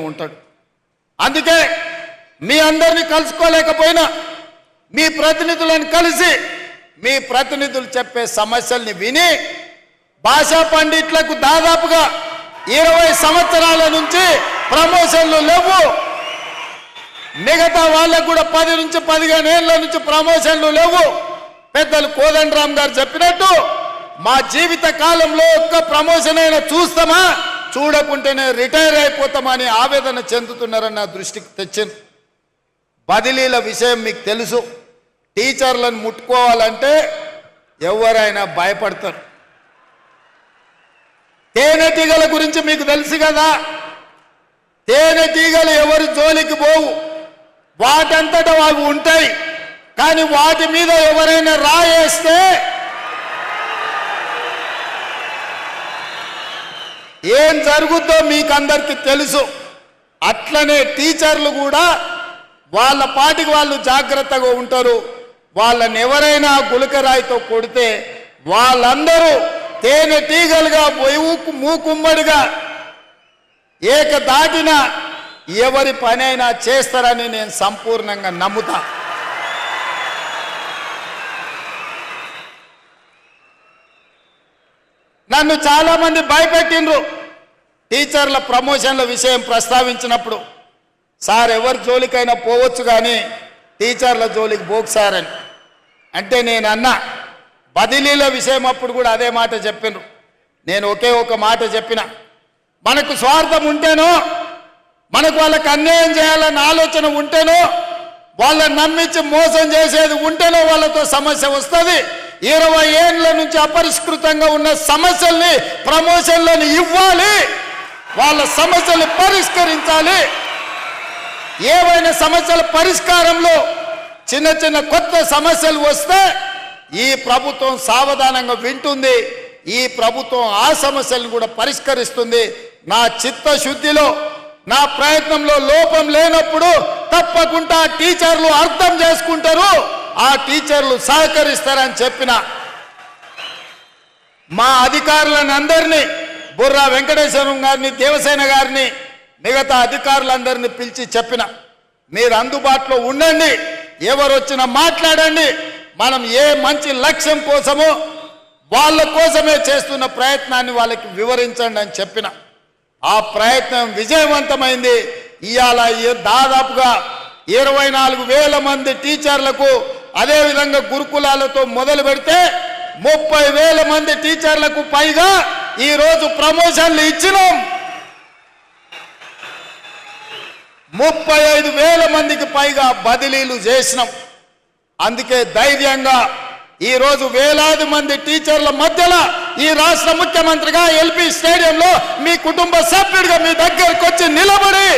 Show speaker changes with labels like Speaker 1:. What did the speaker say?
Speaker 1: ఉంటాడు. అందుకే మీ అందరినీ కలుసుకోలేకపోయినా మీ ప్రతినిధులను కలిసి మీ ప్రతినిధులు చెప్పే సమస్యల్ని విని భాషా పండిట్లకు దాదాపుగా 20 సంవత్సరాల నుంచి ప్రమోషన్లు లేవు, మిగతా వాళ్ళకు కూడా 10 నుంచి 15 ఏళ్ల నుంచి ప్రమోషన్లు లేవు. పెద్దలు కోదండరామ్ గారు చెప్పినట్టు మా జీవిత కాలంలో ఒక్క ప్రమోషన్ అయినా చూస్తామా, చూడకుంటేనే రిటైర్ అయిపోతామని ఆవేదన చెందుతున్నారని నా దృష్టికి తెచ్చింది. బదిలీల విషయం మీకు తెలుసు. టీచర్లను ముట్టుకోవాలంటే ఎవరైనా భయపడతారు. తేనెటీగల గురించి మీకు తెలుసు కదా. తేనెటీగలు ఎవరి జోలికి పోవు, వాటంతటా అవి ఉంటాయి. కానీ వాటి మీద ఎవరైనా రాయేస్తే ఏం జరుగుద్దో మీకు అందరికీ తెలుసు. అట్లనే టీచర్లు కూడా వాళ్ళ పాటికి వాళ్ళు జాగ్రత్తగా ఉంటారు. వాళ్ళని ఎవరైనా గులకరాయితో కొడితే వాళ్ళందరూ తేనెటీగలుగా మూకుమ్మడిగా ఏకదాటిన ఎవరి పనైనా చేస్తారని నేను సంపూర్ణంగా నమ్ముతా. నన్ను చాలా మంది భయపెట్టిండ్రు టీచర్ల ప్రమోషన్ల విషయం ప్రస్తావించినప్పుడు. సార్ ఎవరి జోలికైనా పోవచ్చు కానీ టీచర్ల జోలికి పోకు సార్ అని అంటే నేను అన్నా. బదిలీల విషయం అప్పుడు కూడా అదే మాట చెప్పినారు. నేను ఒకే ఒక మాట చెప్పిన, మనకు స్వార్థం ఉంటేనో, మనకు వాళ్ళకి అన్యాయం చేయాలన్న ఆలోచన ఉంటేనో, వాళ్ళని నమ్మించి మోసం చేసేది ఉంటేనో వాళ్ళతో సమస్య వస్తుంది. 20 ఏళ్ల నుంచి అపరిష్కృతంగా ఉన్న సమస్యల్ని ప్రమోషన్లను ఇవ్వాలి, వాళ్ళ సమస్యలు పరిష్కరించాలి. ఏవైనా సమస్యల పరిష్కారంలో చిన్న చిన్న కొత్త సమస్యలు వస్తే ఈ ప్రభుత్వం సావధానంగా వింటుంది. ఈ ప్రభుత్వం ఆ సమస్యలను కూడా పరిష్కరిస్తుంది. నా చిత్తశుద్ధిలో, నా ప్రయత్నంలో లోపం లేనప్పుడు తప్పకుండా టీచర్లు అర్థం చేసుకుంటారు, ఆ టీచర్లు సహకరిస్తారని చెప్పిన. మా అధికారులను అందరినీ, బుర్రా వెంకటేశ్వరం గారిని, దేవసేన గారిని, మిగతా అధికారులందరినీ పిలిచి చెప్పిన, మీరు అందుబాటులో ఉండండి, ఎవరు వచ్చినా మాట్లాడండి, మనం ఏ మంచి లక్ష్యం కోసమో వాళ్ళ కోసమే చేస్తున్న ప్రయత్నాన్ని వాళ్ళకి వివరించండి అని చెప్పిన. ఆ ప్రయత్నం విజయవంతమైంది. ఇవాళ దాదాపుగా 24,000 మంది టీచర్లకు, అదేవిధంగా గురుకులాలతో మొదలు పెడితే 30,000 మంది టీచర్లకు పైగా ఈరోజు ప్రమోషన్లు ఇచ్చినాం. 35,000 మందికి పైగా బదిలీలు చేసినాం. అందుకే ధైర్యంగా ఈరోజు వేలాది మంది టీచర్ల మధ్యలో ఈ రాష్ట్ర ముఖ్యమంత్రిగా ఎల్పీ స్టేడియంలో మీ కుటుంబ సభ్యుడిగా మీ దగ్గరకు వచ్చి నిలబడి